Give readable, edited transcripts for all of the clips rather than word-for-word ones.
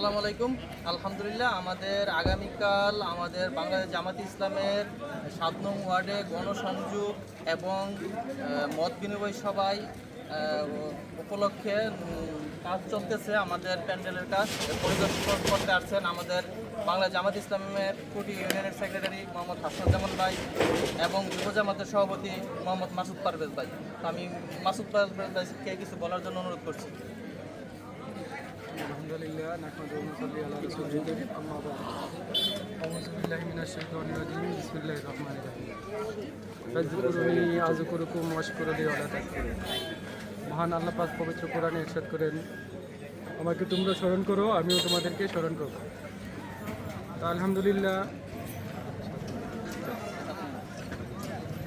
আসসালামু আলাইকুম। আলহামদুলিল্লাহ, আমাদের আগামীকাল আমাদের বাংলাদেশ জামাত ইসলামের ৭ নং ওয়ার্ডে গণসংযোগ এবং মত বিনিময় সভায় উপলক্ষে কাজ চলতেছে। আমাদের প্যান্ডেলের কাজ পরিদর্শন করতে আসছেন আমাদের বাংলাদেশ জামাত ইসলামের কুটি ইউনিয়নের সেক্রেটারি মোহাম্মদ হাসনাজ্জামান ভাই এবং যুব জামাতের সভাপতি মোহাম্মদ মাসুদ পারভেজ ভাই। আমি মাসুদ পারভেজ ভাইকে কিছু বলার জন্য অনুরোধ করছি। আলহামদুলিল্লাহ নাহমাদুহু ওয়া নুসাল্লি আলা রাসূলিল কারীম আম্মা বা'দ আউযু বিল্লাহি মিনাশ শাইতানির রাজীম বিসমিল্লাহির রহমানির রহিম ফাযকুরুনি আযকুরুকুম ওয়াশকুরুলি ওয়া লা তাকফুরুন। মহান আল্লাহ পাক পবিত্র কোরআনে ইরশাদ করেন, আমাকে তোমরা স্মরণ করো আমিও তোমাদেরকে স্মরণ করব। তা আলহামদুলিল্লাহ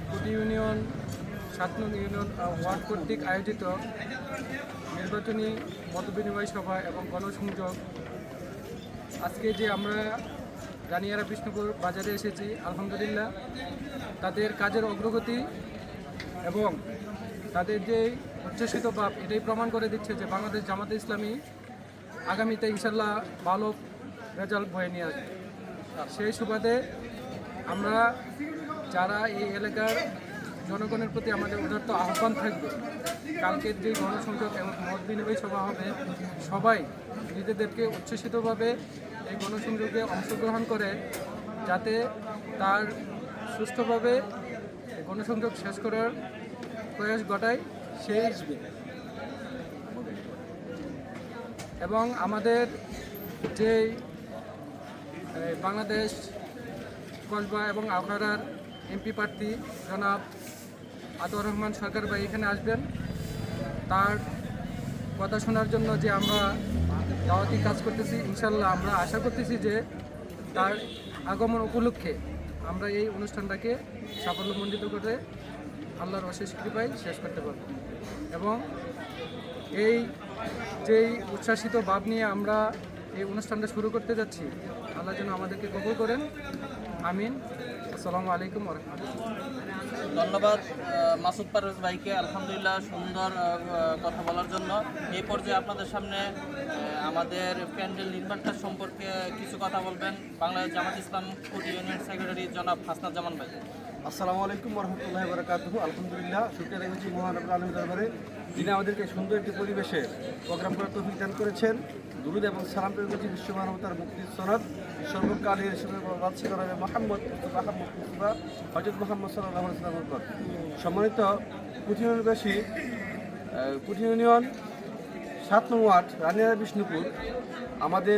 কুটি ইউনিয়ন ৭ নং ইউনিয়ন ওয়ার্ড কর্তৃক আয়োজিত নির্বাচনী মতবিনিময় সভা এবং গণসংযোগ, আজকে যে আমরা রানিয়ারা বিষ্ণুপুর বাজারে এসেছি, আলহামদুলিল্লাহ তাদের কাজের অগ্রগতি এবং তাদের যে উচ্ছ্বসিত ভাব এটাই প্রমাণ করে দিচ্ছে যে বাংলাদেশ জামাতে ইসলামী আগামীতে ইনশাল্লাহ ভালো রেজাল্ট বয়ে নিয়ে আসবে। সেই সুবাদে আমরা যারা এই এলাকার জনগণের প্রতি আমাদের উদারত আহ্বান থাকবে, কালকের যে গণসংযোগ এবং মত বিনিময় সভা হবে, সবাই নিজেদেরকে উচ্ছ্বসিতভাবে এই গণসংযোগে অংশগ্রহণ করে যাতে তার সুষ্ঠুভাবে গণসংযোগ শেষ করার প্রয়াস ঘটায় সেই এবং আমাদের যে বাংলাদেশ কসবা এবং আখাউড়ার এমপি প্রার্থী জনাব আতর রহমান সরকার ভাই এখানে আসবেন। তার কথা শোনার জন্য যে আমরা দাওয়াতি কাজ করতেছি, ইনশাল্লাহ আমরা আশা করতেছি যে তার আগমন উপলক্ষে আমরা এই অনুষ্ঠানটাকে সাফল্যমণ্ডিত করে আল্লাহর অশেষ কৃপায় শেষ করতে পারব এবং এই যেই উচ্ছ্বাসিত ভাব নিয়ে আমরা এই অনুষ্ঠানটা শুরু করতে যাচ্ছি, আল্লাহ যেন আমাদেরকে কবুল করেন, আমিন। আসসালামু আলাইকুম ওয়া রাহমাতুল্লাহ। ধন্যবাদ মাসুদ পারভেজ ভাইকে, আলহামদুলিল্লাহ সুন্দর কথা বলার জন্য। এই পর্যায়ে আপনাদের সামনে আমাদের প্যান্ডেল নির্মাণটা সম্পর্কে কিছু কথা বলবেন বাংলাদেশ জামাত ইসলাম কুটি ইউনিয়ন সেক্রেটারি জনাব হাসনাজ্জামান ভাই। আসসালামু আলাইকুম ওয়া রাহমাতুল্লাহি ওয়া বারাকাতুহু। আলহামদুলিল্লাহ, শুকরিয়া জানাচ্ছি মহান রব্বুল আলামিনের দরবারে, যিনি আমাদেরকে সুন্দর একটি পরিবেশে প্রোগ্রাম করার তৌফিক দান করেছেন। দুরুদ এবং সালাম পেশ করছি বিশ্ব মানবতার মুক্তির সনদ সর্বকালের রাসূল জনাবে মুহাম্মদ মুস্তাফা হযরত মুহাম্মদ সাল্লাল্লাহু আলাইহি ওয়াসাল্লামের উপর। সম্মানিত কুটি ইউনিয়নবাসী, কুটি ইউনিয়ন ৭ নং ওয়ার্ড রানিয়ারা বিষ্ণুপুর আমাদের